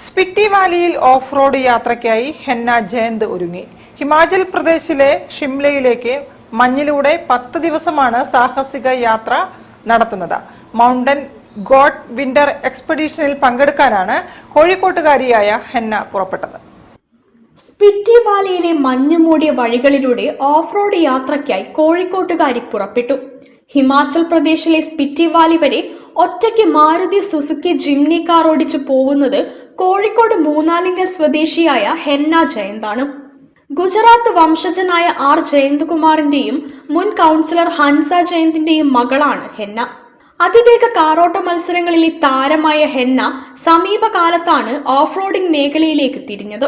Spiti വാലിയിൽ off road യാത്രയ്ക്കായി henna Jayant ഒരുങ്ങി. ഹിമാചൽ പ്രദേശിലെ ഷിംലയിലേക്ക് മഞ്ഞിലൂടെ 10 ദിവസമാണ് സാഹസിക യാത്ര നടത്തുന്നത്. മൗണ്ടൻ ഗോഡ് വിന്റർ എക്സ്പെഡീഷനിൽ പങ്കെടുക്കാനാണ് കോഴിക്കോട്ടുകാരിയായ ഹെന്ന പുറപ്പെട്ടത്. സ്പിറ്റി വാലിയിലെ മഞ്ഞുമൂടിയ വഴികളിലൂടെ ഓഫ് റോഡ് യാത്രയ്ക്കായി കോഴിക്കോട്ടുകാരി പുറപ്പെട്ടു. ഹിമാചൽ പ്രദേശിലെ സ്പിറ്റി വാലി വരെ ഒറ്റയ്ക്ക് മാരുതി സുസുക്കി ജിംനി കാർ ഓടിച്ചു പോകുന്നത് കോഴിക്കോട് മൂന്നാലിംഗൽ സ്വദേശിയായ ഹെന്ന ജയന്താണ്. ഗുജറാത്ത് വംശജനായ ആർ ജയന്ത്കുമാറിന്റെയും മുൻ കൗൺസിലർ ഹൻസ ജയന്തിന്റെയും മകളാണ് ഹെന്ന. അതിവേഗ കാറോട്ട മത്സരങ്ങളിലെ താരമായ ഹെന്ന സമീപകാലത്താണ് ഓഫ് റോഡിംഗ് മേഖലയിലേക്ക് തിരിഞ്ഞത്.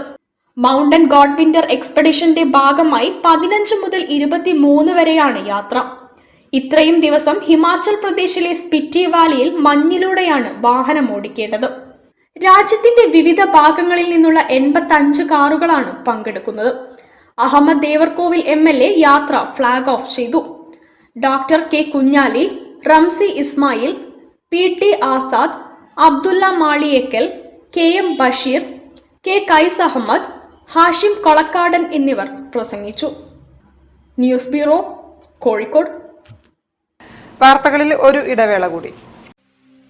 മൗണ്ടൻ ഗോഡ് വിന്റർ എക്സ്പെഡിഷന്റെ ഭാഗമായി 15 മുതൽ 23 വരെയാണ് യാത്ര. ഇത്രയും ദിവസം ഹിമാചൽ പ്രദേശിലെ സ്പിറ്റി വാലിയിൽ മഞ്ഞിലൂടെയാണ് വാഹനം ഓടിക്കേണ്ടത്. രാജ്യത്തിന്റെ വിവിധ ഭാഗങ്ങളിൽ നിന്നുള്ള 85 കാറുകളാണ് പങ്കെടുക്കുന്നത്. അഹമ്മദ് ദേവർകോവിൽ MLA യാത്ര ഫ്ളാഗ് ഓഫ് ചെയ്തു. Doctor K Kunhali, Ramsi Ismail, PT Azad, Abdulla Maliyekkal, KM Basheer, K Kais Ahammed, Hashim Kolakkadan എന്നിവർ പ്രസംഗിച്ചു. News bureau, Kozhikode. വാർത്തകളിൽ ഒരു ഇടവേള കൂടി.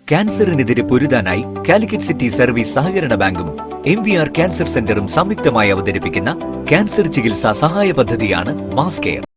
ക്യാൻസറിനെതിരെ പൊരുതാനായി കാലിക്കറ്റ് സിറ്റി സർവീസ് സഹകരണ ബാങ്കും MVR ക്യാൻസർ സെന്ററും സംയുക്തമായി അവതരിപ്പിക്കുന്ന ക്യാൻസർ ചികിത്സാ സഹായ പദ്ധതിയാണ് മാസ് കെയർ.